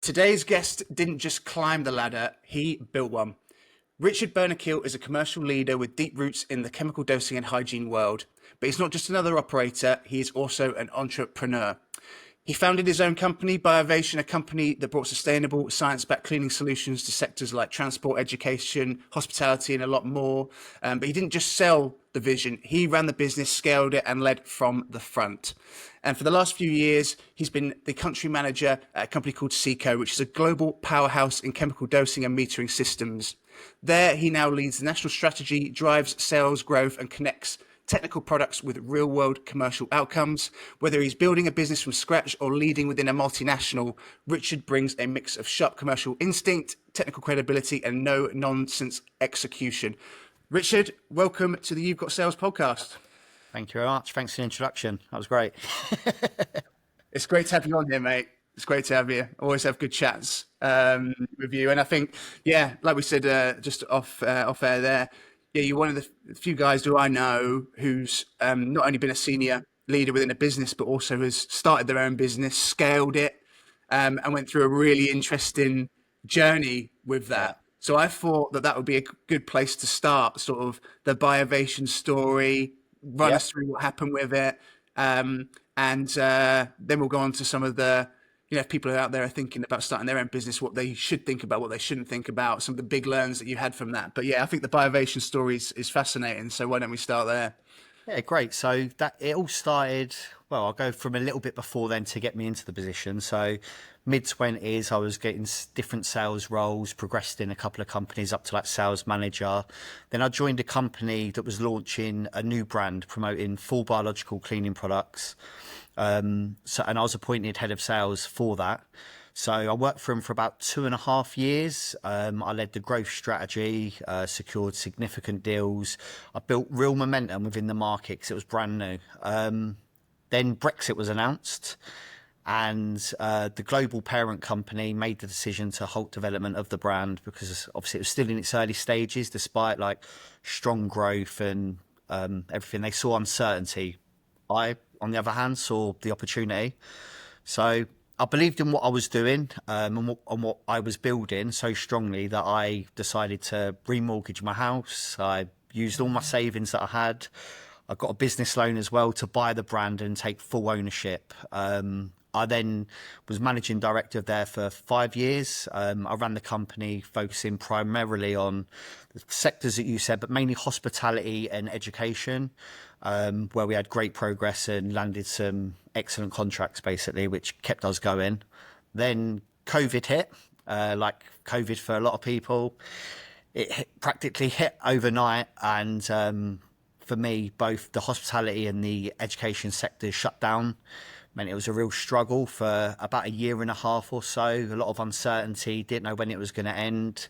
Today's guest didn't just climb the ladder, he built one. Richard Burnikell is a commercial leader with deep roots in the chemical dosing and hygiene world. But he's not just another operator, he is also an entrepreneur. He founded his own company, Biovation, a company that brought sustainable, science-backed cleaning solutions to sectors like transport, education, hospitality, and a lot more. But he didn't just sell the vision. He ran the business, scaled it, and led from the front. And for the last few years, he's been the country manager at a company called Seko, which is a global powerhouse in chemical dosing and metering systems. There, he now leads the national strategy, drives sales growth, and connects technical products with real-world commercial outcomes. Whether he's building a business from scratch or leading within a multinational, Richard brings a mix of sharp commercial instinct, technical credibility, and no-nonsense execution. Richard, welcome to the You've Got Sales podcast. Thank you very much. Thanks for the introduction. That was great. It's great to have you on here, mate. It's great to have you. Always have good chats with you. And I think, yeah, like we said, just off air there, yeah, you're one of the few guys who I know who's not only been a senior leader within a business, but also has started their own business, scaled it, and went through a really interesting journey with that. So I thought that would be a good place to start, sort of the Biovation story, run us through what happened with it, and then we'll go on to some of the, if people are out there are thinking about starting their own business, what they should think about, what they shouldn't think about, some of the big learns that you had from that. But yeah, I think the Biovation story is fascinating. So why don't we start there? Yeah, great. So that it all started, well, I'll go from a little bit before then to get me into the position. So mid-20s, I was getting different sales roles, progressed in a couple of companies up to like sales manager. Then I joined a company that was launching a new brand promoting full biological cleaning products. And I was appointed head of sales for that. So I worked for him for about 2.5 years. I led the growth strategy, secured significant deals. I built real momentum within the market because it was brand new. Then Brexit was announced, and the global parent company made the decision to halt development of the brand because obviously it was still in its early stages, despite like strong growth and everything. They saw uncertainty. I, on the other hand, saw the opportunity. So I believed in what I was doing and what I was building so strongly that I decided to remortgage my house. I used all my savings that I had. I got a business loan as well to buy the brand and take full ownership. I then was managing director there for 5 years. I ran the company focusing primarily on the sectors that you said, but mainly hospitality and education, where we had great progress and landed some excellent contracts, basically, which kept us going. Then COVID hit, like COVID for a lot of people. It practically hit overnight, and for me, both the hospitality and the education sectors shut down. Meant it was a real struggle for about 1.5 years or so. A lot of uncertainty, didn't know when it was going to end.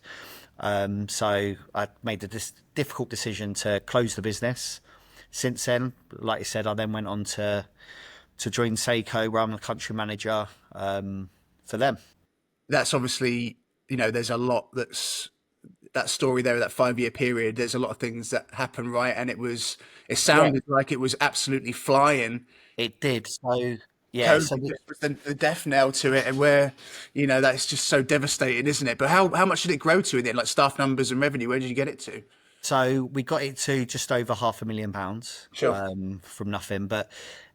So I made the difficult decision to close the business. Since then, like you said, I then went on to join Seko, where I'm the country manager for them. That's obviously, there's a lot that story there, that 5-year period. There's a lot of things that happened, right? And it sounded like it was absolutely flying. It did. So yeah, so the death knell to it, and where, that's just so devastating, isn't it? But how much did it grow to in it, like staff numbers and revenue? Where did you get it to? So we got it to just over £500,000 from nothing. But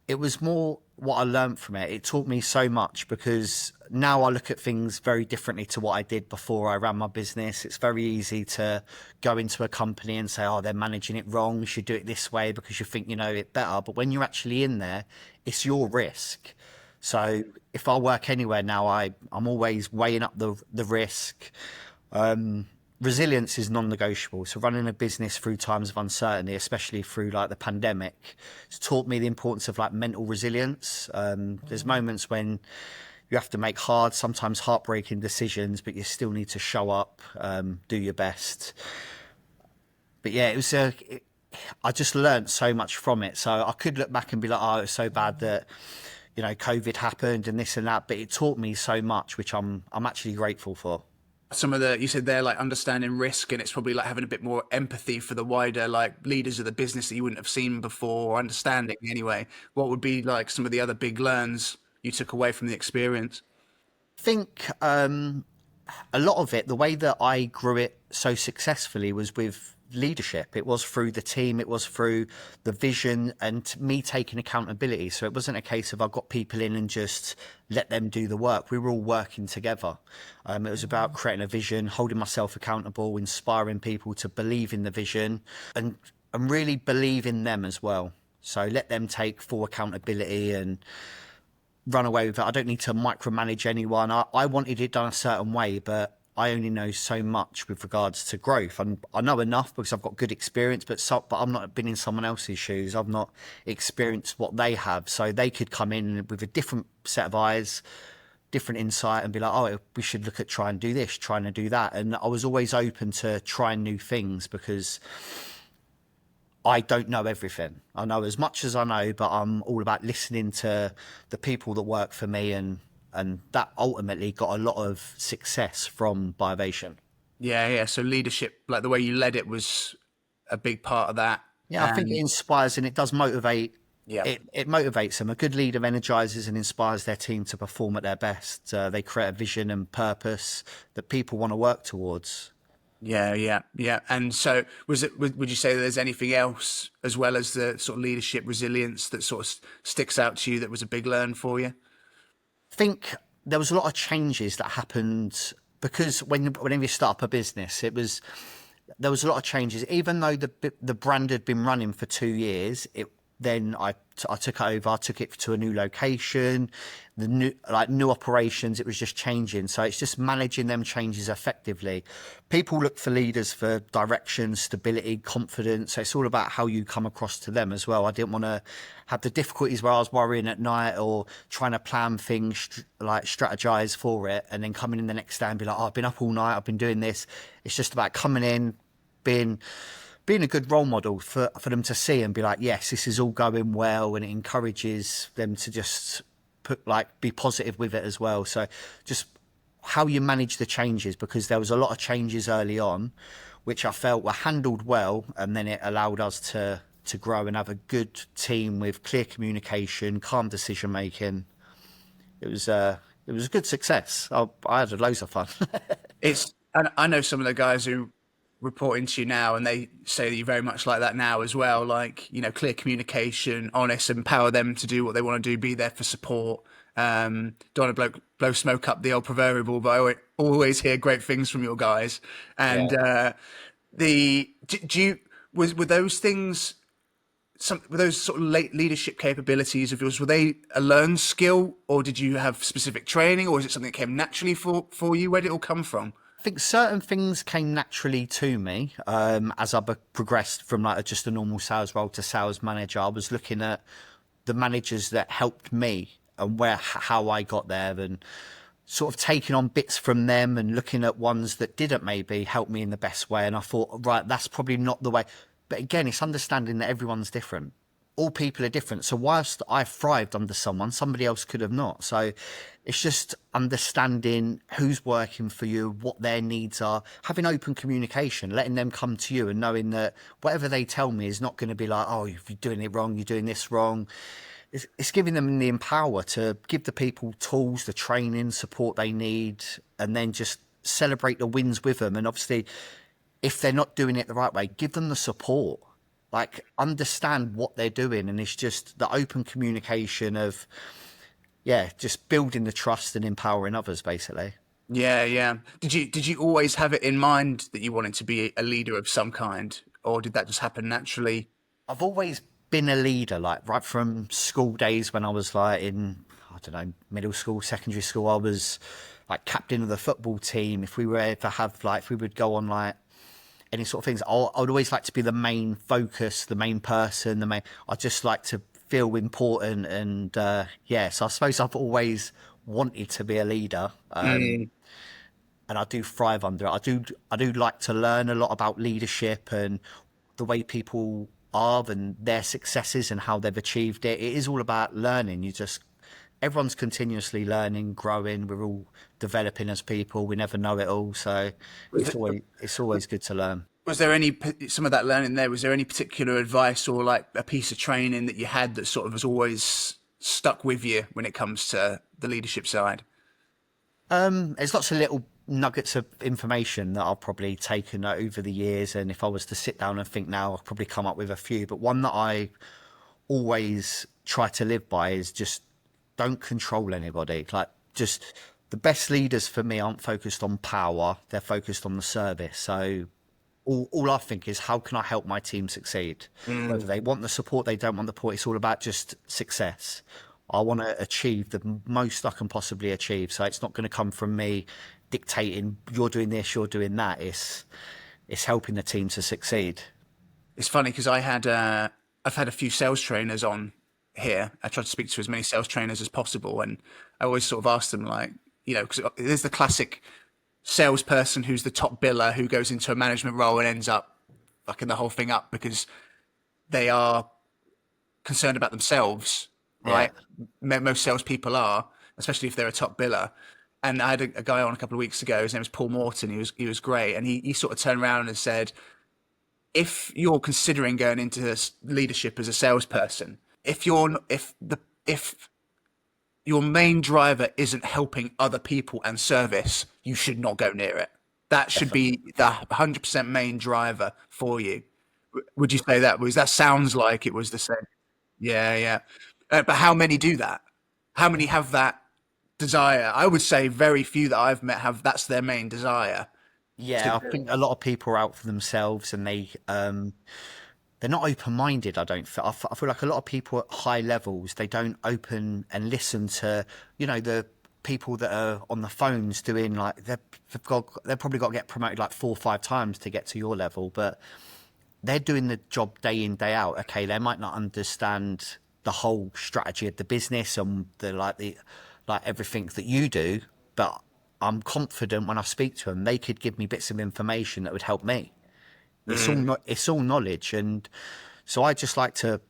it was more what I learned from it. It taught me so much because now I look at things very differently to what I did before I ran my business. It's very easy to go into a company and say, oh, they're managing it wrong. You should do it this way because you think you know it better. But when you're actually in there, it's your risk. So if I work anywhere now, I'm always weighing up the risk. Resilience is non-negotiable. So running a business through times of uncertainty, especially through like the pandemic, it's taught me the importance of like mental resilience. There's moments when you have to make hard, sometimes heartbreaking decisions, but you still need to show up, do your best. But yeah, I just learned so much from it. So I could look back and be like, oh, it was so bad that, COVID happened and this and that, but it taught me so much, which I'm actually grateful for. Some of you said there, like understanding risk, and it's probably like having a bit more empathy for the wider like leaders of the business that you wouldn't have seen before, or understanding anyway. What would be like some of the other big learns you took away from the experience? think a lot of it, the way that I grew it so successfully was with leadership. It was through the team, it was through the vision and me taking accountability. So it wasn't a case of I got people in and just let them do the work. We were all working together. It was about creating a vision, holding myself accountable, inspiring people to believe in the vision and really believe in them as well. So let them take full accountability and run away with it. I don't need to micromanage anyone. I wanted it done a certain way, but I only know so much with regards to growth. And I know enough because I've got good experience, but I've not been in someone else's shoes. I've not experienced what they have. So they could come in with a different set of eyes, different insight and be like, oh, we should look at trying to do this, trying to do that. And I was always open to trying new things because I don't know everything. I know as much as I know, but I'm all about listening to the people that work for me, and that ultimately got a lot of success from Biovation. Yeah. So leadership, like the way you led it, was a big part of that. Yeah, I think it inspires and it does motivate. Yeah. It motivates them. A good leader energizes and inspires their team to perform at their best. They create a vision and purpose that people want to work towards. Yeah. And so would you say there's anything else as well as the sort of leadership resilience that sort of sticks out to you that was a big learn for you? I think there was a lot of changes that happened because whenever you start up a business, there was a lot of changes. Even though the brand had been running for 2 years, then I took it over. I took it to a new location, the new operations. It was just changing. So it's just managing them changes effectively. People look for leaders for direction, stability, confidence. So it's all about how you come across to them as well. I didn't want to have the difficulties where I was worrying at night or trying to plan things, like strategize for it, and then coming in the next day and be like, oh, I've been up all night, I've been doing this. It's just about coming in, being a good role model for them to see and be like, yes, this is all going well, and it encourages them to just be positive with it as well. So just how you manage the changes, because there was a lot of changes early on, which I felt were handled well, and then it allowed us to grow and have a good team with clear communication, calm decision making. It was a good success. I had loads of fun. And I know some of the guys who report into you now, and they say that you're very much like that now as well. Like, clear communication, honest, empower them to do what they want to do, be there for support. Don't want to blow smoke up the old proverbial, but I always hear great things from your guys. And were those things, were those sort of late leadership capabilities of yours, were they a learned skill, or did you have specific training, or is it something that came naturally for you? Where did it all come from? I think certain things came naturally to me as I progressed from just a normal sales role to sales manager. I was looking at the managers that helped me and how I got there, and sort of taking on bits from them and looking at ones that didn't maybe help me in the best way. And I thought, right, that's probably not the way. But again, it's understanding that everyone's different. All people are different. So whilst I thrived under someone, somebody else could have not. So it's just understanding who's working for you, what their needs are, having open communication, letting them come to you and knowing that whatever they tell me is not going to be like, oh, you're doing it wrong, you're doing this wrong. It's giving them the empower to give the people tools, the training, support they need, and then just celebrate the wins with them. And obviously, if they're not doing it the right way, give them the support. Like, understand what they're doing, and it's just the open communication of, just building the trust and empowering others, basically. Yeah. Did you always have it in mind that you wanted to be a leader of some kind, or did that just happen naturally? I've always been a leader, right from school days when I was in, I don't know, middle school, secondary school. I was captain of the football team. If we were ever if we would go on any sort of things, I would always like to be the main focus, the main person, I just like to feel important. And so I suppose I've always wanted to be a leader. And I do thrive under it. I do like to learn a lot about leadership and the way people are and their successes and how they've achieved it. It is all about learning. Everyone's continuously learning, growing. We're all developing as people. We never know it all. So it's always good to learn. Was there some of that learning there? Was there any particular advice or a piece of training that you had that sort of was always stuck with you when it comes to the leadership side? There's lots of little nuggets of information that I've probably taken over the years, and if I was to sit down and think now, I'll probably come up with a few. But one that I always try to live by is just don't control anybody. Like, just the best leaders for me aren't focused on power; they're focused on the service. So all I think is, how can I help my team succeed? Whether they want the support, they don't want the support, it's all about just success. I want to achieve the most I can possibly achieve. So it's not going to come from me dictating, you're doing this, you're doing that. It's helping the team to succeed. It's funny because I've had a few sales trainers on here. I try to speak to as many sales trainers as possible, and I always sort of ask them, like, because there's the classic salesperson who's the top biller who goes into a management role and ends up fucking the whole thing up because they are concerned about themselves, right? Most salespeople are, especially if they're a top biller. And I had a guy on a couple of weeks ago. His name was Paul Morton. He was great, and he sort of turned around and said, if you're considering going into leadership as a salesperson, if your main driver isn't helping other people and service, you should not go near it. That should be the 100% main driver for you. Would you say that was? That sounds like it was the same. Yeah, yeah. But how many do that? How many have that desire? I would say very few that I've met have. That's their main desire. Yeah, I think a lot of people are out for themselves, and they're not open-minded. I don't feel. I feel like a lot of people at high levels, they don't open and listen to, the people that are on the phones doing, like, they've probably got to get promoted like 4 or 5 times to get to your level, but they're doing the job day in, day out. Okay, they might not understand the whole strategy of the business and the everything that you do, but I'm confident when I speak to them, they could give me bits of information that would help me. It's all knowledge, and so I just like to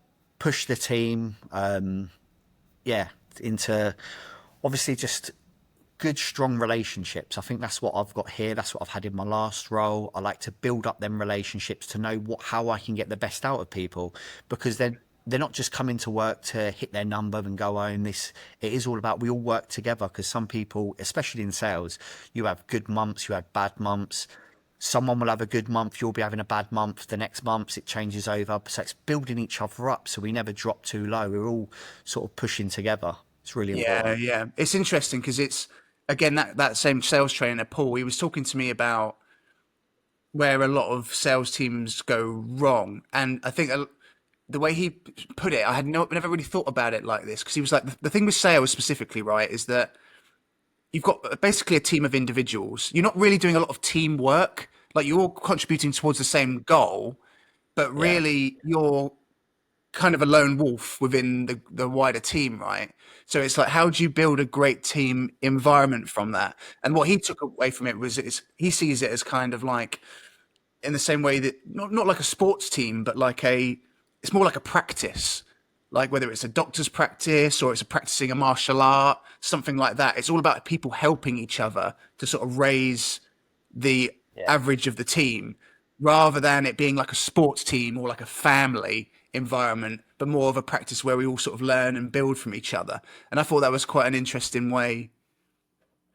push the team, into obviously just good, strong relationships. I think that's what I've got here. That's what I've had in my last role. I like to build up them relationships to know how I can get the best out of people, because they're not just coming to work to hit their number and go home. It is all about, we all work together, because some people, especially in sales, you have good months, you have bad months. Someone will have a good month, you'll be having a bad month. The next month it changes over. So it's building each other up, so we never drop too low. We're all sort of pushing together. It's really important. Yeah. It's interesting because it's, again, that same sales trainer, Paul, he was talking to me about where a lot of sales teams go wrong. And I think the way he put it, I had never really thought about it like this, because he was like, the thing with sales specifically, right, is that you've got basically a team of individuals. You're not really doing a lot of teamwork. Like, you're all contributing towards the same goal, but Yeah. really you're kind of a lone wolf within the wider team, right? So it's like, how do you build a great team environment from that? And what he took away from it was, he sees it as kind of like, in the same way that not like a sports team, but it's more like a practice. Like, whether it's a doctor's practice or it's practicing a martial art, something like that. It's all about people helping each other to sort of raise the average of the team, rather than it being like a sports team or like a family environment, but more of a practice where we all sort of learn and build from each other. And I thought that was quite an interesting way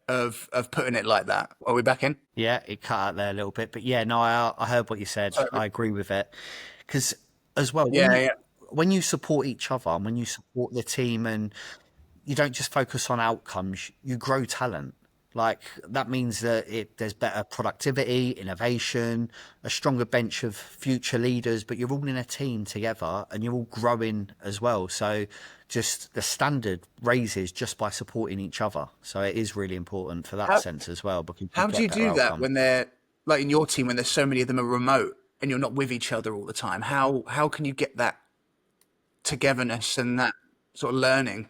of putting it like that. Are we back in? Yeah, it cut out there a little bit, but yeah, no, I heard what you said. I agree with it, because as well, Yeah. when you support each other and when you support the team, and you don't just focus on outcomes, you grow talent. Like, that means that there's better productivity, innovation, a stronger bench of future leaders, but you're all in a team together and you're all growing as well. So just the standard raises just by supporting each other. So it is really important for that sense as well, because How you do you get better do that outcome. when they're, like, in your team, when there's so many of them are remote and you're not with each other all the time? How can you get that togetherness and that sort of learning?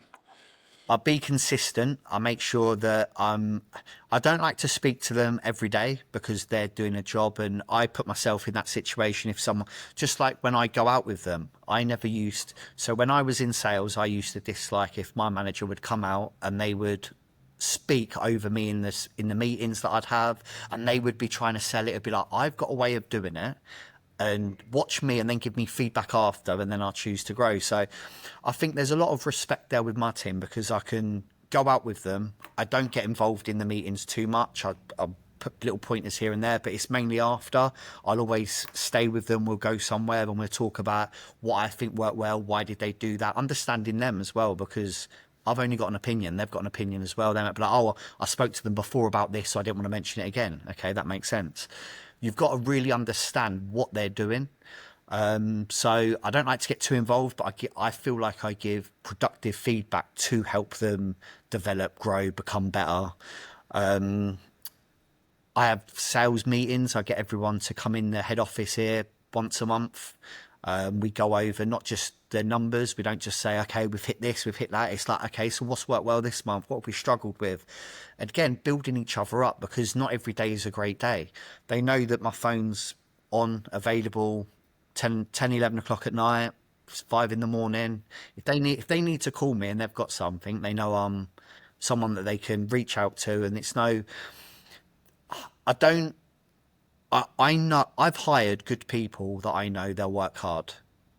I be consistent. I make sure that I don't like to speak to them every day, because they're doing a job, and I put myself in that situation. If someone, just like when I go out with them, I never used. So when I was in sales, I used to dislike if my manager would come out and they would speak over me in the meetings that I'd have, and they would be trying to sell it. It'd be like, I've got a way of doing it, and watch me and then give me feedback after, and then I'll choose to grow. So I think there's a lot of respect there with my team, because I can go out with them. I don't get involved in the meetings too much. I put little pointers here and there, but it's mainly after. I'll always stay with them. We'll go somewhere and we'll talk about what I think worked well. Why did they do that? Understanding them as well, because I've only got an opinion. They've got an opinion as well. They might be like, oh, I spoke to them before about this, so I didn't want to mention it again. Okay, that makes sense. You've got to really understand what they're doing. So I don't like to get too involved, but I feel like I give productive feedback to help them develop, grow, become better. I have sales meetings. I get everyone to come in the head office here once a month. We go over not just the numbers. We don't just say, okay, we've hit this, we've hit that. It's like, okay, so what's worked well this month? What have we struggled with? And again, building each other up, because not every day is a great day. They know that my phone's on, available 10, 11 o'clock at night, 5 in the morning. If they need to call me and they've got something, they know I'm someone that they can reach out to. And it's no, I don't, I know I've hired good people that I know they'll work hard.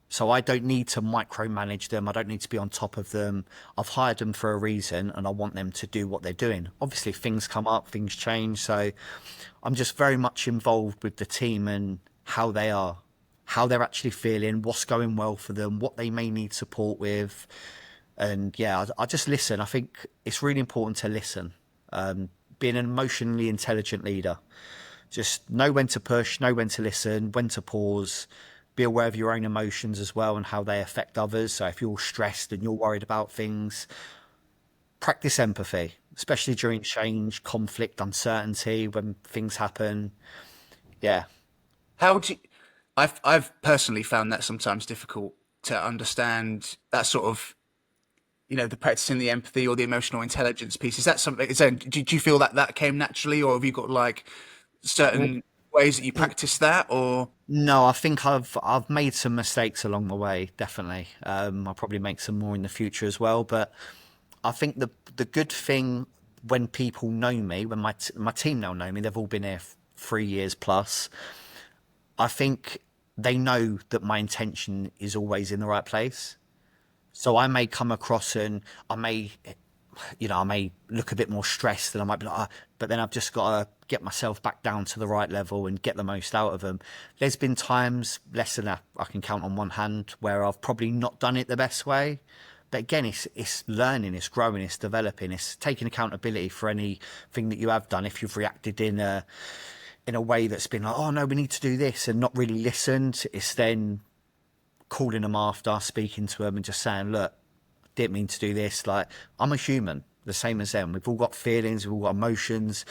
So I don't need to micromanage them. I don't need to be on top of them. I've hired them for a reason and I want them to do what they're doing. Obviously things come up, things change. So I'm just very much involved with the team and how they are, how they're actually feeling, what's going well for them, what they may need support with. And yeah, I just listen. I think it's really important to listen. Being an emotionally intelligent leader, just know when to push, know when to listen, when to pause, be aware of your own emotions as well and how they affect others. So if you're stressed and you're worried about things, practice empathy, especially during change, conflict, uncertainty, when things happen. Yeah. How do you, I've personally found that sometimes difficult to understand that sort of, the practicing the empathy or the emotional intelligence piece. Is that something, do you feel that that came naturally, or have you got like Well, certain ways that you practice that, or? no, I think I've made some mistakes along the way, definitely. I'll probably make some more in the future as well. But I think the good thing when people know me, when my team now know me, they've all been here 3 years plus. I think they know that my intention is always in the right place. So I may come across and I may look a bit more stressed and I might be like, but then I've just got to get myself back down to the right level and get the most out of them. There's been times, less than that, I can count on one hand, where I've probably not done it the best way. But again, it's learning, it's growing, it's developing, it's taking accountability for anything that you have done. If you've reacted in a way that's been like, oh no, we need to do this, and not really listened, it's then calling them after, speaking to them and just saying, look, didn't mean to do this. Like, I'm a human, the same as them. We've all got feelings, we've all got emotions,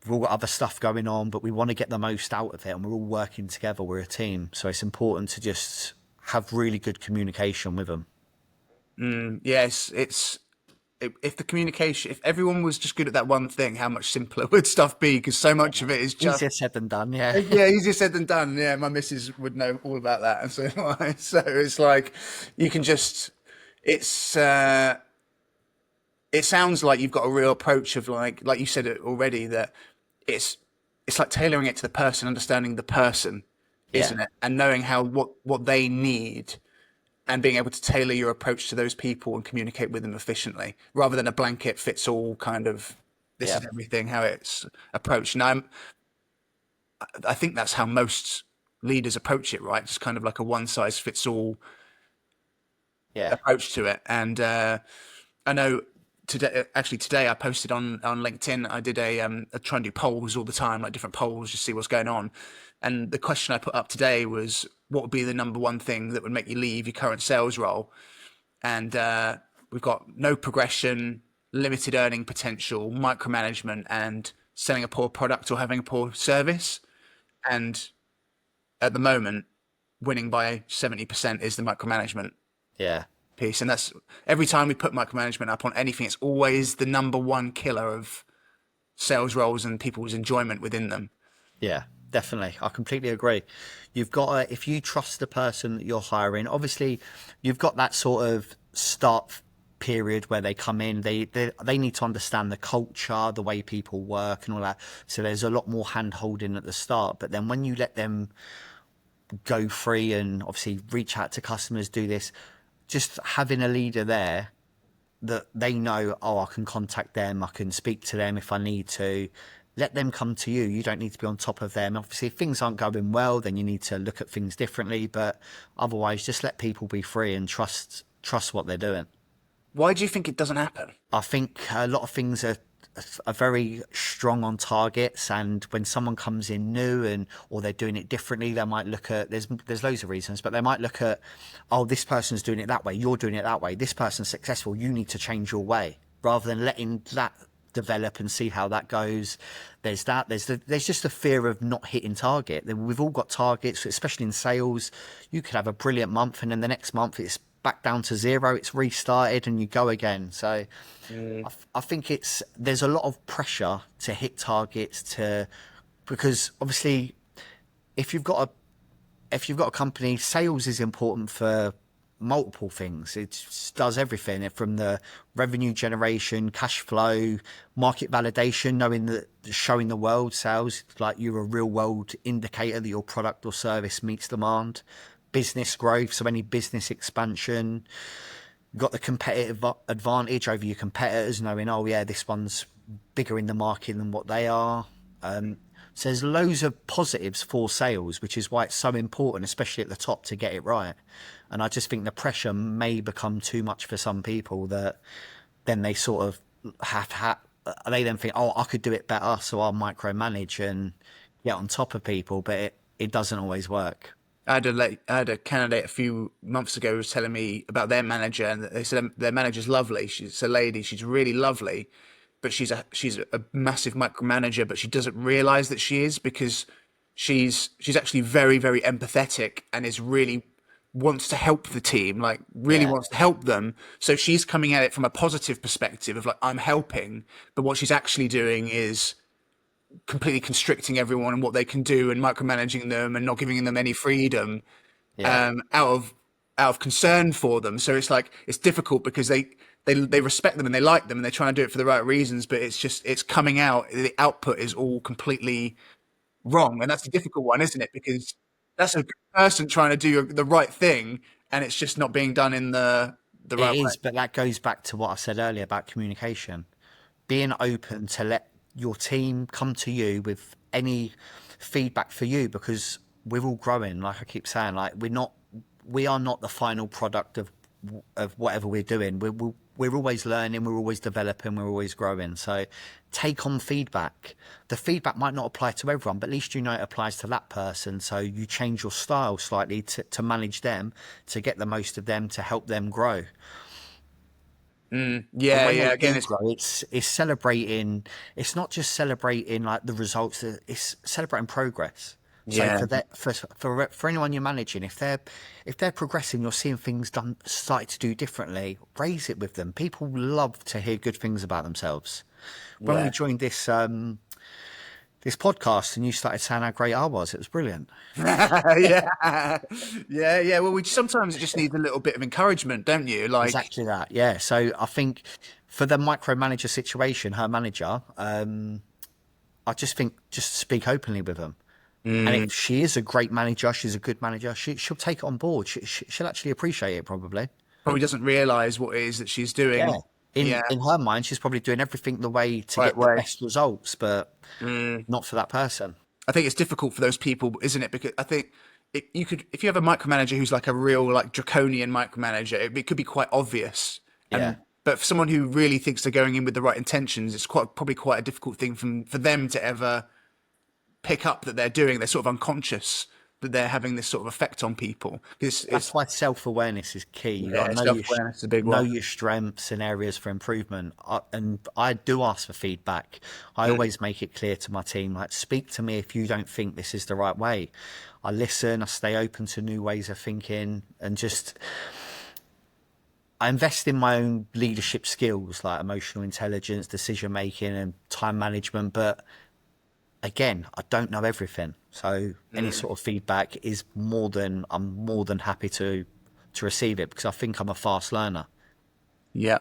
we've all got other stuff going on, but we want to get the most out of it, and we're all working together. We're a team. So it's important to just have really good communication with them. Yes, if the communication, if everyone was just good at that one thing, how much simpler would stuff be? Because so much of it is just, Easier said than done, yeah. yeah, easier said than done. Yeah, my missus would know all about that, and so so it's like you can just, it's it sounds like you've got a real approach of like you said it already, that it's it's like tailoring it to the person, understanding the person, Yeah, isn't it, and knowing how what they need, and being able to tailor your approach to those people and communicate with them efficiently, rather than a blanket fits all kind of, this yeah, is everything, how it's approached. And I think that's how most leaders approach it, right? Just kind of like a one size fits all yeah, approach to it. And I know today I posted on LinkedIn. I did I try and do polls all the time, like different polls, just see what's going on. And the question I put up today was, what would be the number one thing that would make you leave your current sales role? And we've got no progression, limited earning potential, micromanagement, and selling a poor product or having a poor service. And at the moment, winning by 70% is the micromanagement yeah. piece. And that's, every time we put micromanagement up on anything, it's always the number one killer of sales roles and people's enjoyment within them. Yeah, definitely. I completely agree. You've got to, if you trust the person that you're hiring, obviously you've got that sort of start period where they come in, they need to understand the culture, the way people work and all that. So there's a lot more hand holding at the start. But then when you let them go free and obviously reach out to customers, do this, just having a leader there that they know, oh, I can contact them, I can speak to them if I need to. Let them come to you. You don't need to be on top of them. Obviously, if things aren't going well, then you need to look at things differently. But otherwise, just let people be free and trust what they're doing. Why do you think it doesn't happen? I think a lot of things are very strong on targets, and when someone comes in new and or they're doing it differently, they might look at there's loads of reasons, but they might look at, oh, this person's doing it that way, you're doing it that way, this person's successful, you need to change your way, rather than letting that develop and see how that goes. There's just a fear of not hitting target. We've all got targets, especially in sales. You could have a brilliant month and then the next month it's back down to zero, it's restarted and you go again. So I think there's a lot of pressure to hit targets, because obviously if you've got a company, sales is important for multiple things. It just does everything from the revenue generation, cash flow, market validation, showing the world sales like you're a real world indicator that your product or service meets demand, business growth, so any business expansion. You've got the competitive advantage over your competitors, knowing, oh yeah, this one's bigger in the market than what they are. So there's loads of positives for sales, which is why it's so important, especially at the top, to get it right. And I just think the pressure may become too much for some people, that then they sort of they then think, oh, I could do it better, so I'll micromanage and get on top of people, but it doesn't always work. I had a candidate a few months ago who was telling me about their manager, and they said their manager's lovely. She's a lady. She's really lovely, but she's a massive micromanager. But she doesn't realise that she is, because she's actually very, very empathetic and is really wants to help the team, like really Yeah. wants to help them. So she's coming at it from a positive perspective of like, I'm helping, but what she's actually doing is completely constricting everyone and what they can do and micromanaging them and not giving them any freedom, Yeah. out of concern for them. So it's like it's difficult because they respect them and they like them and they're trying to do it for the right reasons, but it's coming out, the output is all completely wrong, and that's a difficult one, isn't it? Because that's a good person trying to do the right thing, and it's just not being done in the It right way. is, but that goes back to what I said earlier about communication. Being open to let your team come to you with any feedback for you, because we're all growing. Like I keep saying, like we are not the final product of whatever we're doing. We're always learning, we're always developing, we're always growing. So take on feedback. The feedback might not apply to everyone, but at least you know it applies to that person. So you change your style slightly to manage them, to get the most of them, to help them grow. And Yeah, when yeah. they Again, do it's grow, it's celebrating. It's not just celebrating like the results. It's celebrating progress. So yeah. for anyone you're managing, if they're progressing, you're seeing things done started to do differently. Raise it with them. People love to hear good things about themselves. When we Yeah. joined this podcast and you started saying how great I was, it was brilliant. Yeah, yeah, yeah. Well, we sometimes just need a little bit of encouragement, don't you? Like, Exactly that. Yeah. So I think for the micromanager situation, her manager, I just think just speak openly with them. And if she is a great manager, she's a good manager, she'll take it on board. She'll actually appreciate it, probably. probably doesn't realize what it is that she's Yeah. doing. In Yeah, in her mind, she's probably doing everything the way to right get the way. best results, but not for that person. I think it's difficult for those people, isn't it? Because I think you could, if you have a micromanager who's like a real like draconian micromanager, it could be quite obvious. Yeah. But for someone who really thinks they're going in with the right intentions, it's probably quite a difficult thing for them to ever pick up that they're doing. They're sort of unconscious that they're having this sort of effect on people. It's That's why self-awareness is key. You got yeah, to self awareness is a big know one. your strengths and areas for improvement. And I do ask for feedback. I always make it clear to my team, like, speak to me if you don't think this is the right way. I listen. I stay open to new ways of thinking, and just I invest in my own leadership skills, like emotional intelligence, decision making, and time management. But again, I don't know everything. So any sort of feedback is I'm more than happy to receive it, because I think I'm a fast learner. Yeah,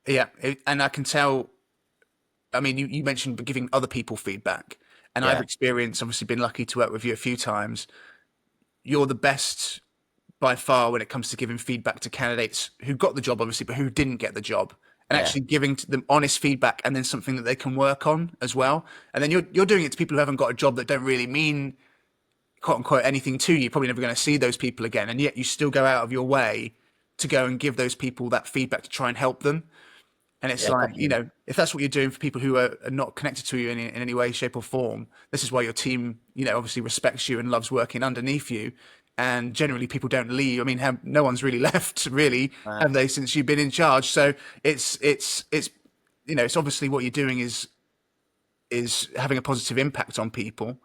yeah, and I can tell. I mean, you mentioned giving other people feedback, and I've Yeah. experienced, obviously, been lucky to work with you a few times. You're the best by far when it comes to giving feedback to candidates who got the job, obviously, but who didn't get the job. and Yeah. actually giving to them honest feedback and then something that they can work on as well. And then you're doing it to people who haven't got a job that don't really mean quote unquote anything to you. You're probably never going to see those people again, and yet you still go out of your way to go and give those people that feedback to try and help them. And it's Yeah, like, definitely. if that's what you're doing for people who are not connected to you in any way, shape, or form, this is why your team, obviously respects you and loves working underneath you. And generally, people don't leave. I mean, no one's really left, really, have they, since you've been in charge? So it's obviously what you're doing is having a positive impact on people.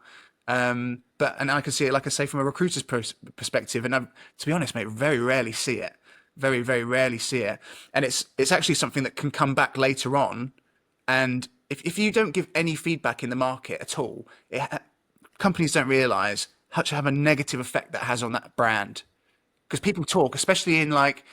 And I can see it, like I say, from a recruiter's perspective. And to be honest, mate, very rarely see it. Very, very rarely see it. And it's actually something that can come back later on. And if you don't give any feedback in the market at all, companies don't realize how to have a negative effect that has on that brand. Because people talk, especially in like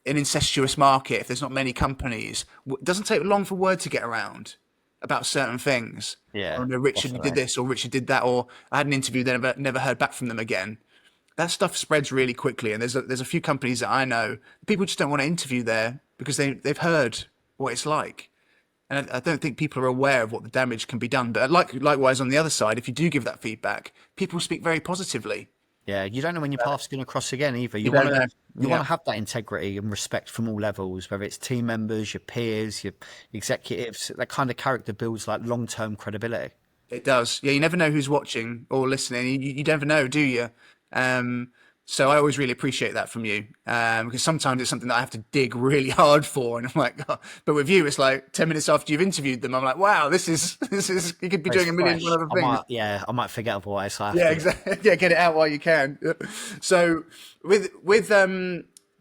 an incestuous market, if there's not many companies, it doesn't take long for word to get around about certain things. Yeah, Oh no, Richard did definitely. this, or Richard did that, or I had an interview, then never heard back from them again. That stuff spreads really quickly, and there's a few companies that I know people just don't want to interview there because they've heard what it's like, and I don't think people are aware of what the damage can be done. But likewise on the other side, if you do give that feedback, people speak very positively. Yeah, you don't know when your path's going to cross again either. You You want don't know. to you want Yeah, to have that integrity and respect from all levels, whether it's team members, your peers, your executives. That kind of character builds like long-term credibility. it does. Yeah, you never know who's watching or listening. You never know, do you? Um, so I always really appreciate that from you, because sometimes it's something that I have to dig really hard for, and I'm like, oh. But with you, it's like 10 minutes after you've interviewed them, I'm like, wow, this is you could be It's doing a million fresh. other things. I might forget otherwise. So I have Yeah, to. exactly. Yeah, get it out while you can. So with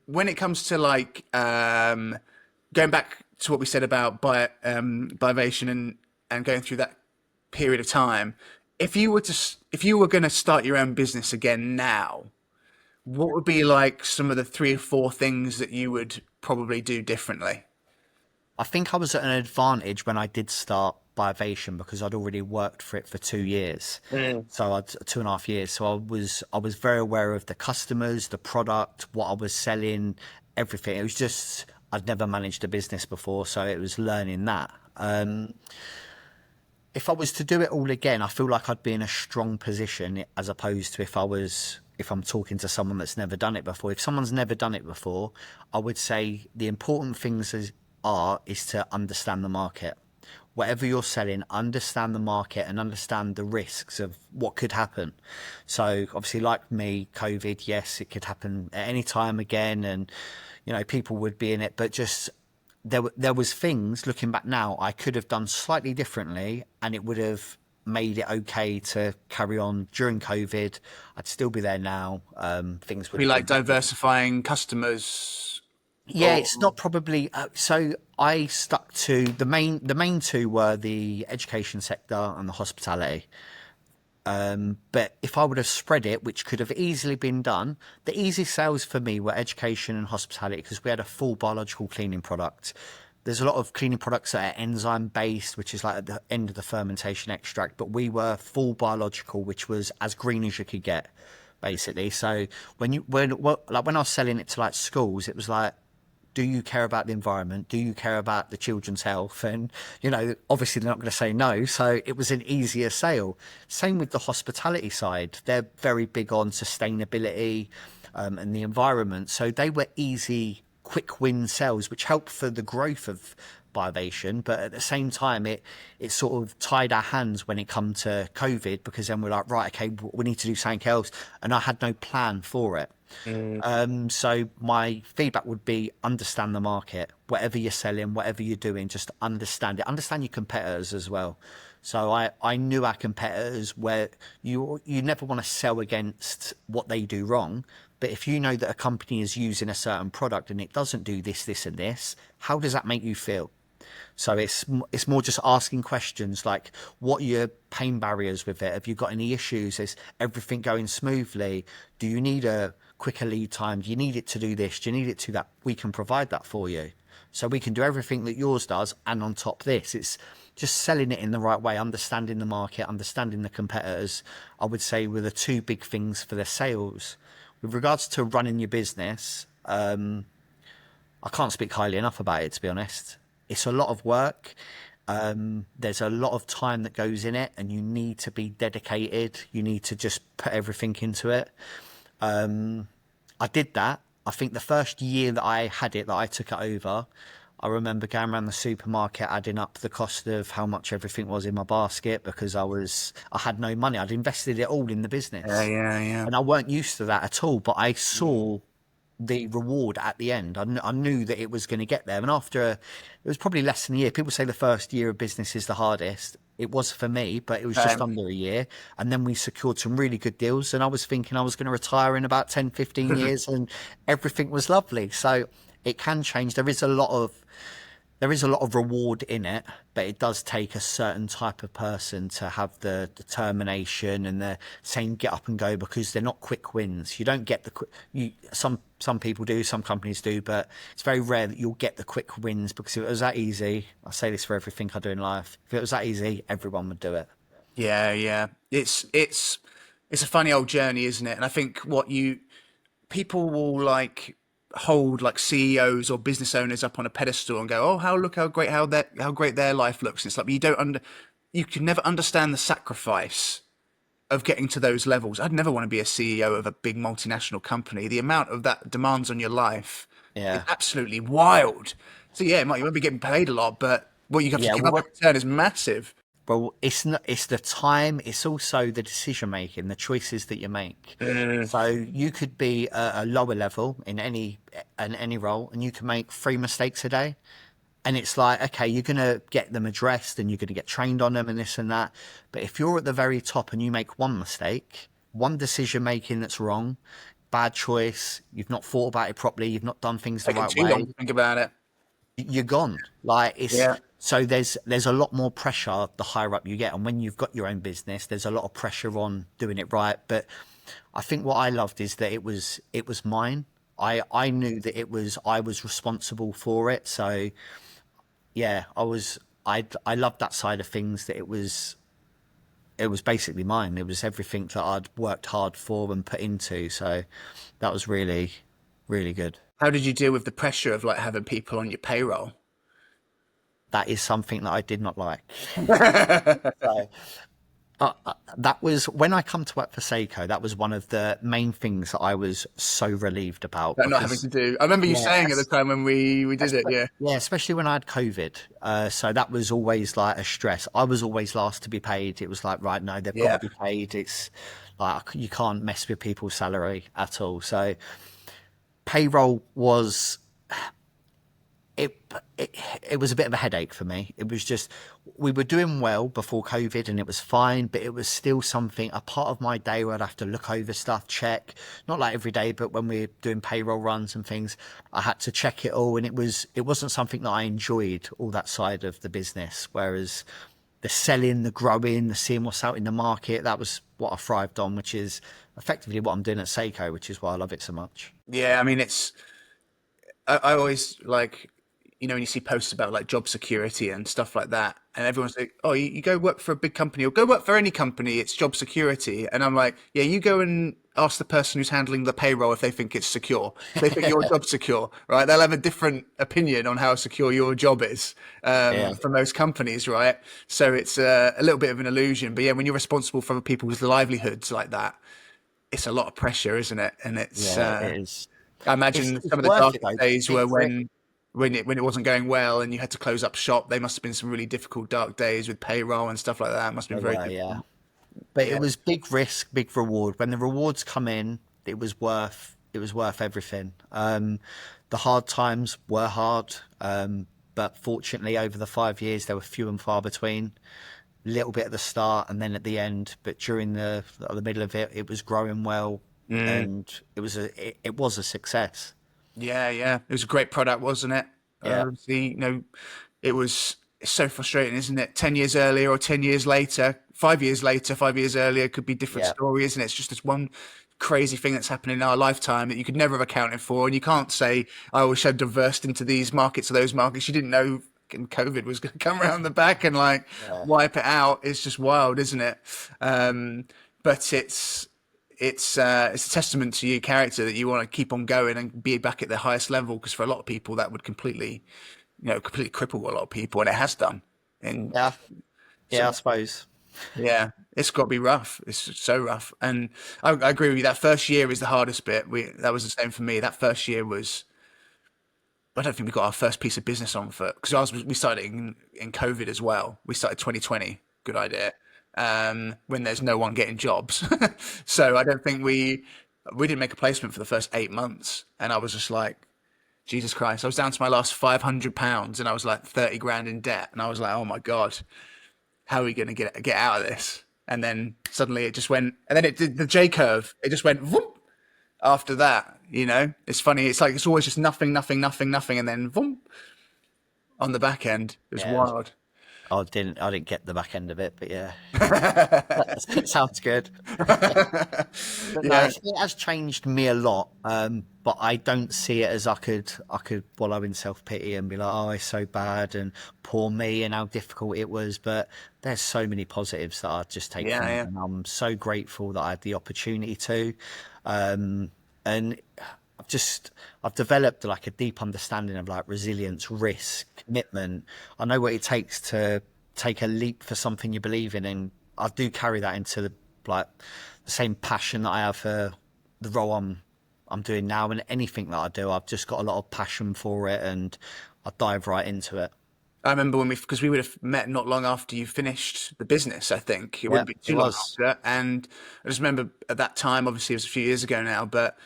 when it comes to like going back to what we said about Biovation and going through that period of time, if you were going to start your own business again now, what would be like some of the 3 or 4 things that you would probably do differently? I think I was at an advantage when I did start Biovation because I'd already worked for it for 2 years. So I'd 2.5 years. So I was very aware of the customers, the product, what I was selling, everything. It was just I'd never managed a business before, so it was learning that. If I was to do it all again, I feel like I'd be in a strong position as opposed to if I'm talking to someone that's never done it before. If someone's never done it before, I would say the important things is to understand the market. Whatever you're selling, understand the market and understand the risks of what could happen. So obviously, like me, COVID, yes, it could happen at any time again, and people would be in it, but just there was things looking back now I could have done slightly differently, and it would have made it okay to carry on during COVID. I'd still be there now. Things would Be have like been. diversifying customers, Yeah, or it's not probably so I stuck to the main two were the education sector and the hospitality. But if I would have spread it, which could have easily been done, the easiest sales for me were education and hospitality because we had a full biological cleaning product. There's a lot of cleaning products that are enzyme based, which is like at the end of the fermentation extract, but we were full biological, which was as green as you could get, basically. So when I was selling it to like schools, it was like, do you care about the environment? Do you care about the children's health? And, obviously they're not going to say no. So it was an easier sale. Same with the hospitality side. They're very big on sustainability and the environment. So they were easy, quick win sales, which helped for the growth of Biovation. But at the same time, it sort of tied our hands when it come to COVID, because then we're like, right, okay, we need to do something else. And I had no plan for it. So my feedback would be understand the market. Whatever you're selling, whatever you're doing, just understand it. Understand your competitors as well. So I knew our competitors, where you never want to sell against what they do wrong. But if you know that a company is using a certain product and it doesn't do this, this, and this, how does that make you feel? So it's more just asking questions like, what are your pain barriers with it? Have you got any issues? Is everything going smoothly? Do you need a quicker lead time? Do you need it to do this? Do you need it to that? We can provide that for you. So we can do everything that yours does, and on top of this, it's just selling it in the right way, understanding the market, understanding the competitors. I would say were the two big things for the sales. With regards to running your business, I can't speak highly enough about it, to be honest. it's a lot of work. There's a lot of time that goes in it, and you need to be dedicated. You need to just put everything into it. I did that. I think the first year that I had it, that I took it over, I remember going around the supermarket adding up the cost of how much everything was in my basket, because I had no money. I'd invested it all in the Yeah, business, yeah, yeah. and I weren't used to that at all. But I saw the reward at the end. I knew that it was going to get there. And it was probably less than a year. People say the first year of business is the hardest. It was for me, but it was just under a year. And then we secured some really good deals. And I was thinking I was going to retire in about 10, 15 years, and everything was lovely. So it can change. There is a lot of reward in it, but it does take a certain type of person to have the determination and the same get up and go, because they're not quick wins. You don't get some people do, some companies do, but it's very rare that you'll get the quick wins, because if it was that easy, I say this for everything I do in life, if it was that easy, everyone would do it. Yeah, yeah. It's a funny old journey, isn't it? And I think people will like hold like CEOs or business owners up on a pedestal and go, "Oh, how great their life looks." And it's like you can never understand the sacrifice of getting to those levels. I'd never want to be a CEO of a big multinational company. The amount of that demands on your life is Yeah. absolutely wild. So yeah, you won't be getting paid a lot, but what you have to Yeah. give Well, up in return is massive. Well, it's not, it's the time, it's also the decision making, the choices that you make. Mm. So you could be a lower level in any role, and you can make three mistakes a day. And it's like, okay, you're gonna get them addressed and you're gonna get trained on them and this and that. But if you're at the very top and you make one mistake, one decision making that's wrong, bad choice, you've not thought about it properly, you've not done things the Taking right too long way, to think about it. you're gone. Like it's Yeah. so there's a lot more pressure the higher up you get, and when you've got your own business, there's a lot of pressure on doing it right. But I think what I loved is that it was mine. I knew that I was responsible for it. So yeah, I loved that side of things, that it was basically mine. It was everything that I'd worked hard for and put into. So that was really, really good. How did you deal with the pressure of like having people on your payroll? That is something that I did not like. So that was when I come to work for Seko. That was one of the main things that I was so relieved about, That not having because to do. I remember you yeah, saying at the time when we did it. Yeah. yeah, especially when I had COVID. So that was always like a stress. I was always last to be paid. It was like, right, no, they've got Yeah. to be paid. It's like you can't mess with people's salary at all. So payroll was it, it was a bit of a headache for me. It was just, we were doing well before COVID and it was fine, but it was still something, a part of my day where I'd have to look over stuff, check, not like every day, but when we're doing payroll runs and things, I had to check it all. And it wasn't something that I enjoyed, all that side of the business. Whereas the selling, the growing, the seeing what's out in the market, that was what I thrived on, which is effectively what I'm doing at Seko, which is why I love it so much. Yeah. I mean, I always like, when you see posts about like job security and stuff like that, and everyone's like, "Oh, you go work for a big company or go work for any company, it's job security." And I'm like, "Yeah, you go and ask the person who's handling the payroll if they think it's secure. If they think your job's secure, right? They'll have a different opinion on how secure your job is Yeah. for most companies, right? So it's a little bit of an illusion. But yeah, when you're responsible for other people's livelihoods like that, it's a lot of pressure, isn't it? And it's Yeah, it is. I It's, imagine it's some of the worth it darkest though. days Big were risk. when it wasn't going well and you had to close up shop. They must have been some really difficult, dark days with payroll and stuff like that. It must have They been very were, yeah. difficult. But it Yeah, was big risk, big reward. When the rewards come in, it was worth everything. The hard times were hard, but fortunately, over the 5 years, they were few and far between. Little bit at the start, and then at the end. But during the middle of it, it was growing well, and it was a success. yeah, yeah. It was a great product, wasn't it? Yeah, It was. It's so frustrating, isn't it? 10 years earlier or 10 years later, 5 years later, 5 years earlier could be different yeah, story, isn't it? It's just this one crazy thing that's happening in our lifetime that you could never have accounted for, and you can't say, "I wish I'd diversed into these markets or those markets." You didn't know fucking COVID was going to come around the back and like yeah, wipe it out. It's just wild, isn't it? But it's a testament to your character that you want to keep on going and be back at the highest level. Because for a lot of people, that would completely completely cripple a lot of people, and it has done. And Yeah, yeah, I so, suppose. yeah, it's got to be rough. It's so rough. And I agree with you. That first year is the hardest bit. That was the same for me. That first year was, I don't think we got our first piece of business on for, because we started in COVID as well. We started 2020. Good idea. When there's no one getting jobs. So I don't think we didn't make a placement for the first 8 months. And I was just like, Jesus Christ. I was down to my last £500 and I was like 30 grand in debt. And I was like, oh my God, how are we going to get out of this? And then suddenly it just went, and then it did the J curve. It just went whoop after that. It's funny. It's like, it's always just nothing, nothing, nothing, nothing. And then boom on the back end. It was Yeah, wild. I didn't get the back end of it, but yeah, that sounds good. But no, Yeah. it has changed me a lot. But I don't see it as I could wallow in self pity and be like, oh, it's so bad and poor me and how difficult it was. But there's so many positives that I just take Yeah. from it, Yeah. and I'm so grateful that I had the opportunity to. And I've developed like a deep understanding of like resilience, risk, commitment. I know what it takes to take a leap for something you believe in, and I do carry that into the same passion that I have for the role I'm doing now, and anything that I do. I've just got a lot of passion for it, and I dive right into it. I remember because we would have met not long after you finished the business, I think. It Yeah, wouldn't be it too long was. after. And I just remember at that time, obviously it was a few years ago now, but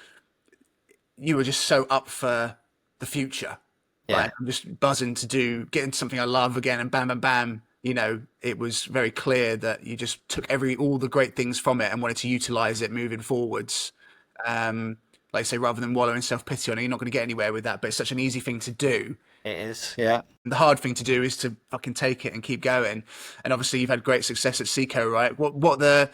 you were just so up for the future. Yeah. Like, I'm just buzzing to get into something I love again, and bam, bam, bam. It was very clear that you just took all the great things from it and wanted to utilize it moving forwards. Like I say, rather than wallow in self pity on it, you're not going to get anywhere with that. But it's such an easy thing to do. It is. Yeah. The hard thing to do is to fucking take it and keep going. And obviously, you've had great success at Seko, right? What the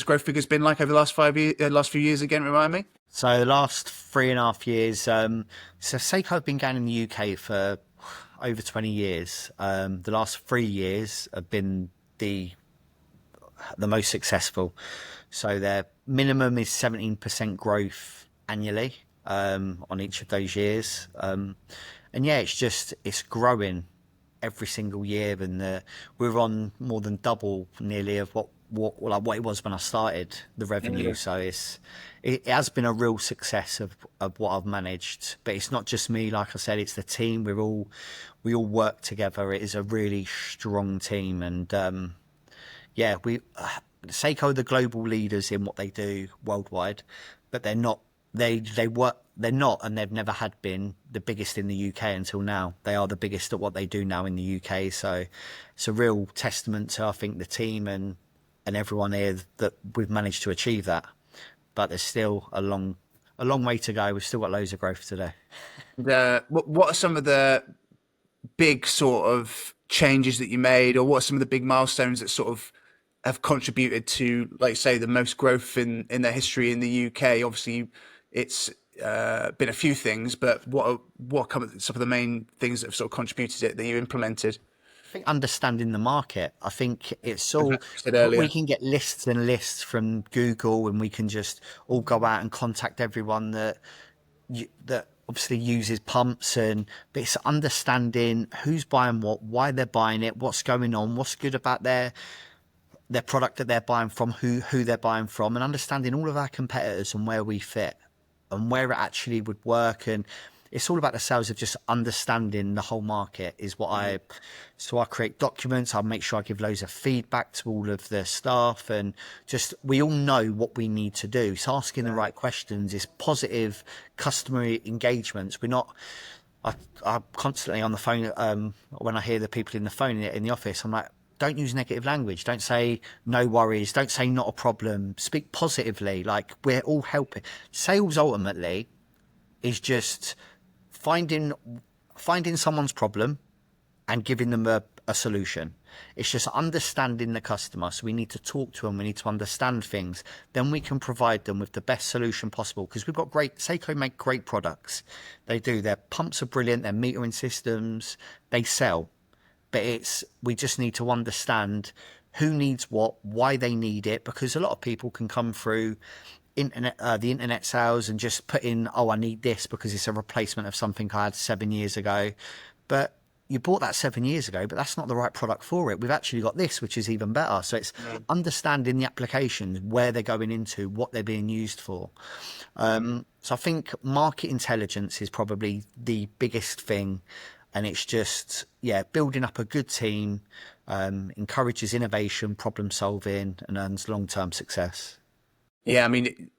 growth figures been like over the last few years again? Remind me. So the last 3.5 years, so Seko have been going in the UK for over 20 years. The last 3 years have been the most successful. So their minimum is 17% growth annually on each of those years. And yeah, it's growing every single year, and we're on more than double nearly of what it was when I started the revenue. Yeah. So it has been a real success of what I've managed. But it's not just me, like I said, it's the team. We all work together. It is a really strong team, and yeah, Seiko are the global leaders in what they do worldwide, but they're not. They're not, and they've never had been the biggest in the UK until now. They are the biggest at what they do now in the UK. So it's a real testament to, I think, the team and everyone here that we've managed to achieve that. But there's still a long way to go. We've still got loads of growth to do. What are some of the big sort of changes that you made, or what are some of the big milestones that sort of have contributed to, like, say, the most growth in their history in the UK? Obviously, it's been a few things, but what are some of the main things that have sort of contributed it that you implemented? I think understanding the market. I think it's As all you said earlier. we can get lists and lists from Google, and we can just all go out and contact everyone that obviously uses pumps, but it's understanding who's buying what, why they're buying it, what's going on, what's good about their product that they're buying from, who they're buying from, and understanding all of our competitors and where we fit and where it actually would work. And it's all about the sales of just understanding the whole market is so I create documents. I make sure I give loads of feedback to all of the staff, and just, we all know what we need to do. It's asking the right questions. It's positive customer engagements. I'm constantly on the phone. When I hear the people in the phone in the office, I'm like, don't use negative language. Don't say no worries. Don't say not a problem. Speak positively. Like, we're all helping. Sales ultimately is just finding someone's problem and giving them a solution. It's just understanding the customer. So we need to talk to them. We need to understand things. Then we can provide them with the best solution possible, because we've got Seko make great products. They do. Their pumps are brilliant. Their metering systems, they sell. But we just need to understand who needs what, why they need it, because a lot of people can come through the internet sales and just put in, oh, I need this because it's a replacement of something I had 7 years ago. But you bought that 7 years ago, but that's not the right product for it. We've actually got this, which is even better. So it's understanding the applications, where they're going into, what they're being used for. So I think market intelligence is probably the biggest thing. And it's just, yeah, building up a good team, encourages innovation, problem solving, and earns long-term success. Yeah, I mean,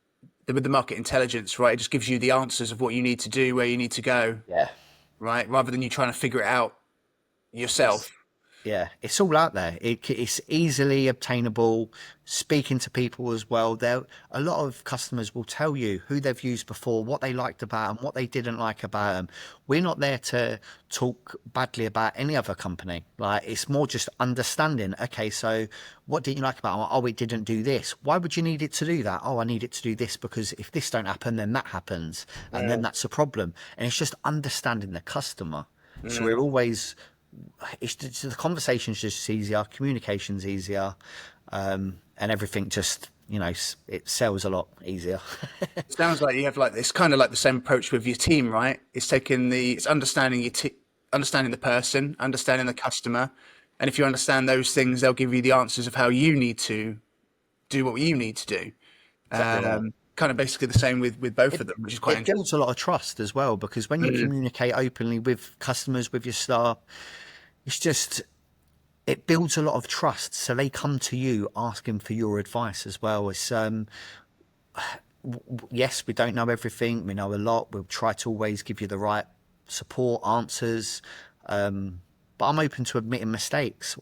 with the market intelligence, right, it just gives you the answers of what you need to do, where you need to go, Yeah. right, rather than you trying to figure it out It's yourself. Yeah, it's all out there. It's easily obtainable. Speaking to people as well, there a lot of customers will tell you who they've used before, what they liked about them, what they didn't like about them. We're not there to talk badly about any other company. Like, it's more just understanding. Okay, so what didn't you like about them? Oh, it didn't do this. Why would you need it to do that? Oh, I need it to do this because if this don't happen, then that happens, and then that's a problem. And it's just understanding the customer. So we're always it's just, the conversation's just easier, communication's easier, and everything just, it sells a lot easier. Sounds like you have like this kind of like the same approach with your team, right? It's understanding understanding the person, understanding the customer, and if you understand those things, they'll give you the answers of how you need to do what you need to do. Exactly right. Kind of basically the same with both of It, them, which is quite it interesting. builds a lot of trust as well, because when you communicate openly with customers, with your staff, it's just, it builds a lot of trust. So they come to you asking for your advice as well. It's, yes, we don't know everything. We know a lot. We'll try to always give you the right support, answers. But I'm open to admitting mistakes.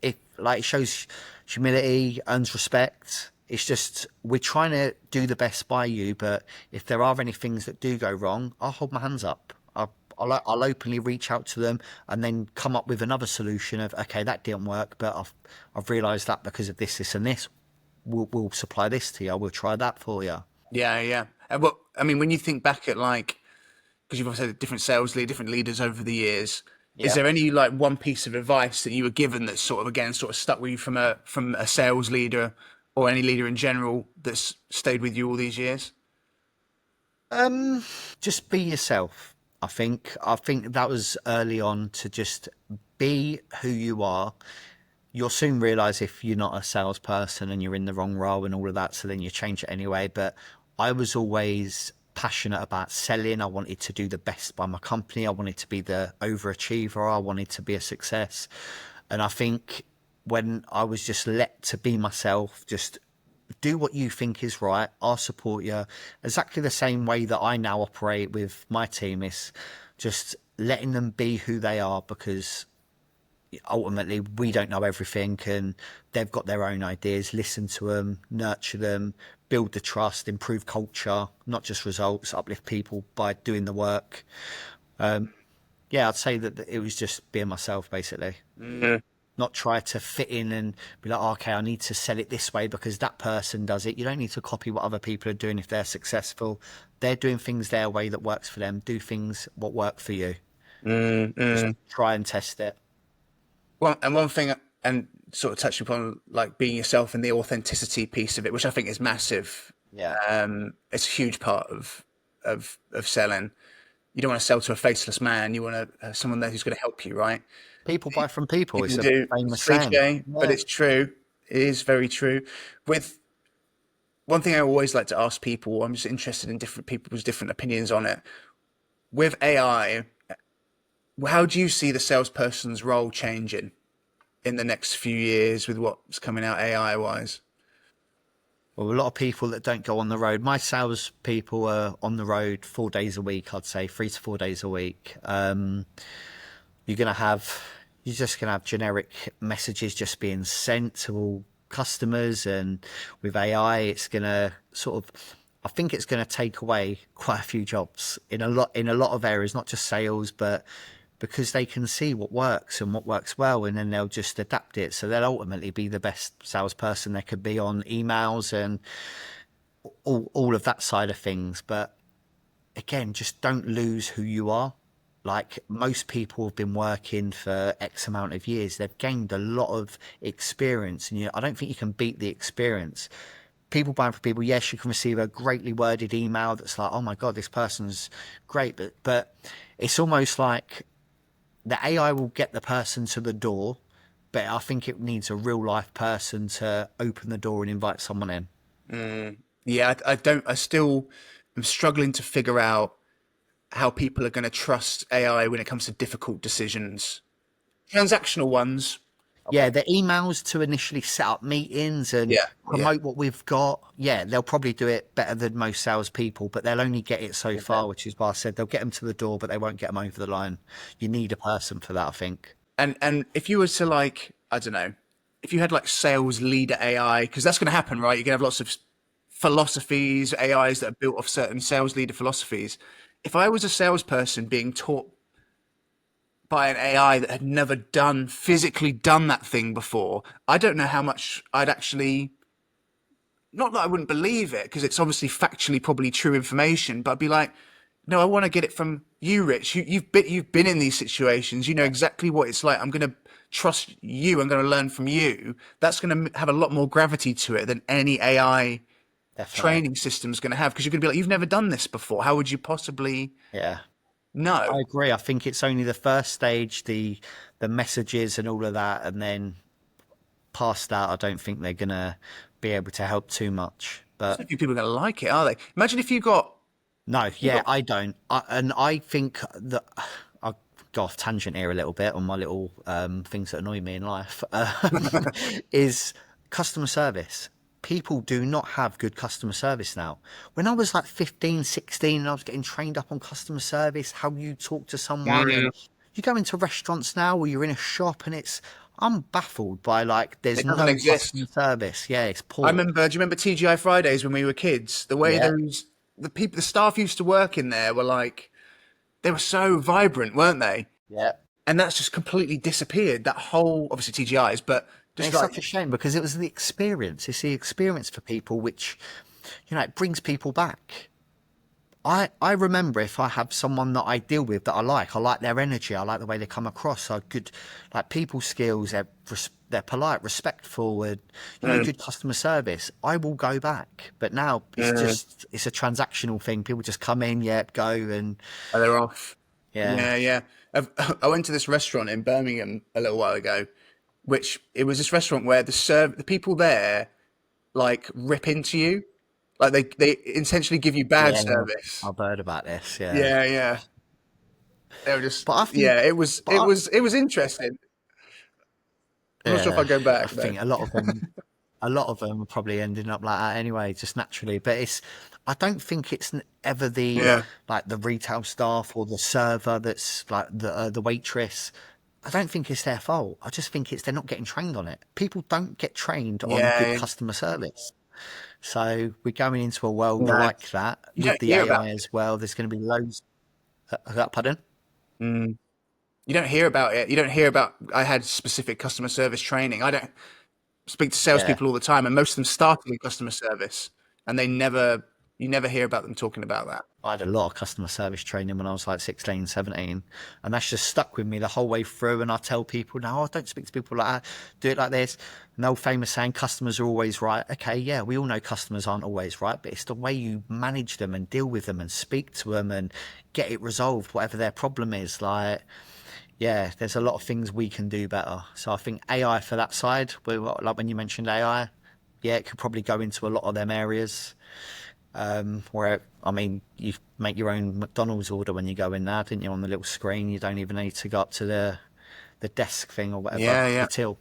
It shows humility, earns respect. It's just, we're trying to do the best by you. But if there are any things that do go wrong, I'll hold my hands up. I'll openly reach out to them and then come up with another solution of, okay, that didn't work, but I've realised that because of this, this, and this. We'll supply this to you. We'll try that for you. Yeah, yeah. And what I mean, when you think back at like, because you've also had different different leaders over the years, is Yeah. there any like one piece of advice that you were given that sort of again sort of stuck with you from a sales leader or any leader in general that's stayed with you all these years? Just be yourself. I think that was early on, to just be who you are. You'll soon realize if you're not a salesperson and you're in the wrong role and all of that, so then you change it anyway. But I was always passionate about selling. I wanted to do the best by my company. I wanted to be the overachiever. I wanted to be a success. And I think when I was just let to be myself, just do what you think is right. I'll support you. Exactly the same way that I now operate with my team, is just letting them be who they are, because ultimately we don't know everything and they've got their own ideas. Listen to them, nurture them, build the trust, improve culture, not just results, uplift people by doing the work. Yeah, I'd say that it was just being myself, basically. Not try to fit in and be like, oh, okay, I need to sell it this way because that person does it. You don't need to copy what other people are doing if they're successful. They're doing things their way that works for them. Do things what work for you. Just try and test it. Well, and one thing, and sort of touching upon like being yourself and the authenticity piece of it, which I think is massive. Yeah. It's a huge part of selling. You don't want to sell to a faceless man. You want someone there who's going to help you, right? People buy from people. It's People a do. It's famous saying. cliche, but Yeah. it's true. It is very true. With one thing I always like to ask people, I'm just interested in different people's different opinions on it. With AI, how do you see the salesperson's role changing in the next few years with what's coming out AI wise? Well, a lot of people that don't go on the road. My sales people are on the road 4 days a week, I'd say 3 to 4 days a week. You're going to have, you're just going to have generic messages just being sent to all customers. And with AI, it's going to sort of, I think it's going to take away quite a few jobs in a lot of areas, not just sales, but because they can see what works and what works well, and then they'll just adapt it. So they'll ultimately be the best salesperson they could be on emails and all of that side of things. But again, just don't lose who you are. Like, most people have been working for X amount of years. They've gained a lot of experience, and I don't think you can beat the experience. people buying for people, yes, you can receive a greatly worded email that's like, oh my God, this person's great. But it's almost like the AI will get the person to the door, but I think it needs a real life person to open the door and invite someone in. Yeah, I still am struggling to figure out how people are going to trust AI when it comes to difficult decisions. Transactional ones. Yeah, Okay. the emails to initially set up meetings and Yeah. Yeah. promote what we've got. Yeah, they'll probably do it better than most salespeople, but they'll only get it so Yeah. far, which is why I said they'll get them to the door, but they won't get them over the line. You need a person for that, I think. And if you were to like, I don't know, if you had like sales leader AI, because that's going to happen, right? You're going to have lots of philosophies, AIs that are built off certain sales leader philosophies. If I was a salesperson being taught by an AI that had never physically done that thing before, I don't know how much I'd actually, not that I wouldn't believe it, because it's obviously factually probably true information, but I'd be like, no, I want to get it from you, Rich. You've been in these situations. You know exactly what it's like. I'm going to trust you. I'm going to learn from you. That's going to have a lot more gravity to it than any AI Definitely. training system is going to have, because you're going to be like, you've never done this before. How would you possibly Yeah. I know? agree. I think it's only the first stage, the messages and all of that, and then past that, I don't think they're gonna be able to help too much. I But don't think people are going to like it, are they? Imagine if you got no, you yeah, got I don't. And I think that I'll go off tangent here a little bit on my little things that annoy me in life. Is customer service. People do not have good customer service now. When I was like 15, 16, and I was getting trained up on customer service, how you talk to someone, yeah, and you go into restaurants now or you're in a shop and I'm baffled by like, there's it doesn't no customer exist. service. Yeah, it's I poor. remember. Do you remember TGI Fridays when we were kids? The way Yeah. the staff used to work in there were like, they were so vibrant, weren't they? Yeah. And that's just completely disappeared. That whole, obviously TGI's, but And just it's like, such a shame because it was the experience. It's the experience for people which, it brings people back. I remember if I have someone that I deal with that I like their energy, I like the way they come across, are good, like people skills, they're polite, respectful, and mm, good customer service. I will go back. But now mm, it's a transactional thing. People just come in, yeah, go, and and they're off. yeah, Yeah, yeah. I went to this restaurant in Birmingham a little while ago, which it was this restaurant where the people there like rip into you, like they intentionally give you bad yeah, service. I've heard about this, yeah. Yeah, yeah. They were just, But I yeah. think, It was but it I, was it was interesting. I'm not sure if I yeah, go I back though. think a lot of them are probably ending up like that anyway, just naturally. But I don't think it's ever the Yeah, like the retail staff or the server that's like the waitress. I don't think it's their fault. I just think it's they're not getting trained on it. People don't get trained on good yeah. customer service. So we're going into a world No, like that you with don't the hear about AI it. as well. There's going to be loads. Pardon? Mm. You don't hear about it. You don't hear about. I had specific customer service training. I don't speak to Yeah. salespeople all the time, and most of them started in customer service, and you never hear about them talking about that. I had a lot of customer service training when I was like 16, 17, and that's just stuck with me the whole way through. And I tell people, no, I don't speak to people like that, do it like this. An old famous saying, customers are always right. Okay, yeah, we all know customers aren't always right, but it's the way you manage them and deal with them and speak to them and get it resolved, whatever their problem is. Like, yeah, there's a lot of things we can do better. So I think AI for that side, like when you mentioned AI, yeah, it could probably go into a lot of them areas. Where I mean, you make your own McDonald's order when you go in there, didn't you? On the little screen, you don't even need to go up to the desk thing or whatever, Yeah, the yeah. till.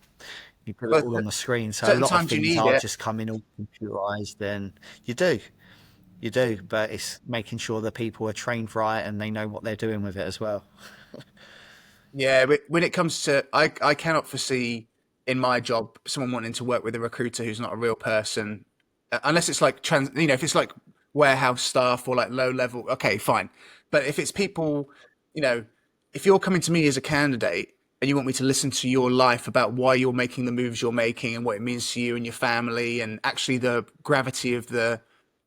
You put it But all on the screen. So a certain lot of times you things need are it. just coming all computerized. And you do, but it's making sure that people are trained right and they know what they're doing with it as well. Yeah, but when it comes to, I cannot foresee in my job someone wanting to work with a recruiter who's not a real person, unless it's like if it's like warehouse staff or like low level. Okay, fine. But if it's people, you know, if you're coming to me as a candidate and you want me to listen to your life about why you're making the moves you're making and what it means to you and your family and actually the gravity of the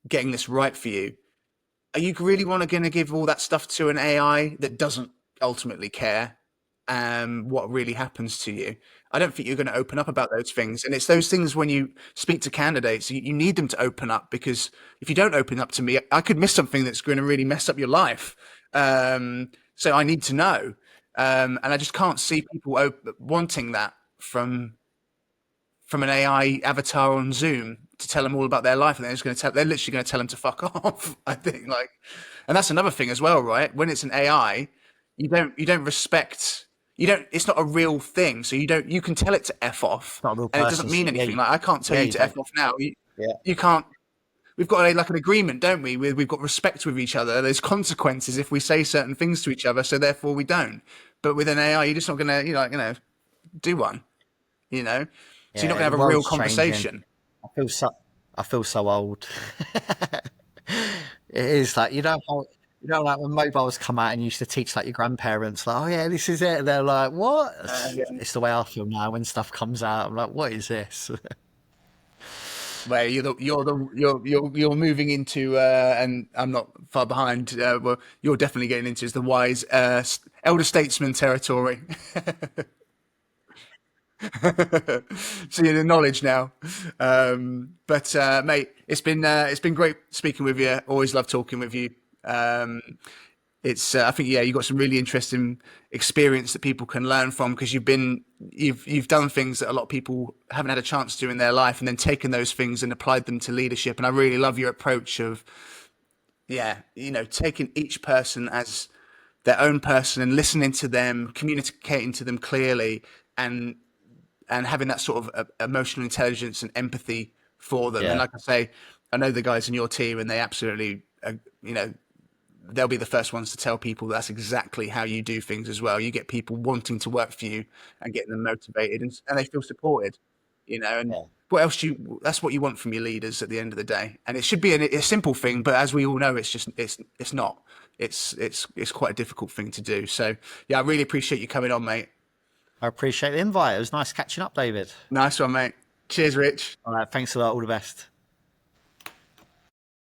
getting this right for you, are you really want to going to give all that stuff to an AI that doesn't ultimately care what really happens to you? I don't think you're going to open up about those things. And it's those things when you speak to candidates, you need them to open up, because if you don't open up to me, I could miss something that's going to really mess up your life. So I need to know. And I just can't see people wanting that from an AI avatar on Zoom to tell them all about their life, and they're literally going to tell them to fuck off. I think, like, and that's another thing as well, right? When it's an AI, you don't respect, you don't. It's not a real thing, so you don't. You can tell it to f off, Not a real and it person. doesn't mean Yeah, anything. Like, I can't tell yeah, you you to f don't. off now. Yeah. You can't. We've got like an agreement, don't we? We've got respect with each other. There's consequences if we say certain things to each other, so therefore we don't. But with an AI, you're just not gonna, do one. You know, so you're not Yeah, gonna have the a real world's changing. conversation. I feel so. I feel so old. It is like like when mobiles come out and you used to teach like your grandparents like, oh yeah, this is it. And they're like, what? Yeah. It's the way I feel now when stuff comes out. I'm like, what is this? Where you're moving into, and I'm not far behind. Well, you're definitely getting into is the wise elder statesman territory. So you're in the knowledge now. But mate, it's been great speaking with you. Always love talking with you. Um, it's I think, yeah, you've got some really interesting experience that people can learn from, because you've done things that a lot of people haven't had a chance to do in their life, and then taken those things and applied them to leadership. And I really love your approach of, yeah, taking each person as their own person and listening to them, communicating to them clearly, and having that sort of emotional intelligence and empathy for them. And Yeah. like I say, I know the guys in your team, and they absolutely, they'll be the first ones to tell people that's exactly how you do things as well. You get people wanting to work for you and getting them motivated, and they feel supported, and Yeah. what else that's what you want from your leaders at the end of the day. And it should be a simple thing, but as we all know, it's not. It's quite a difficult thing to do. So yeah, I really appreciate you coming on, mate. I appreciate the invite. It was nice catching up, David. Nice one, mate. Cheers, Rich. All right. Thanks a lot. All the best.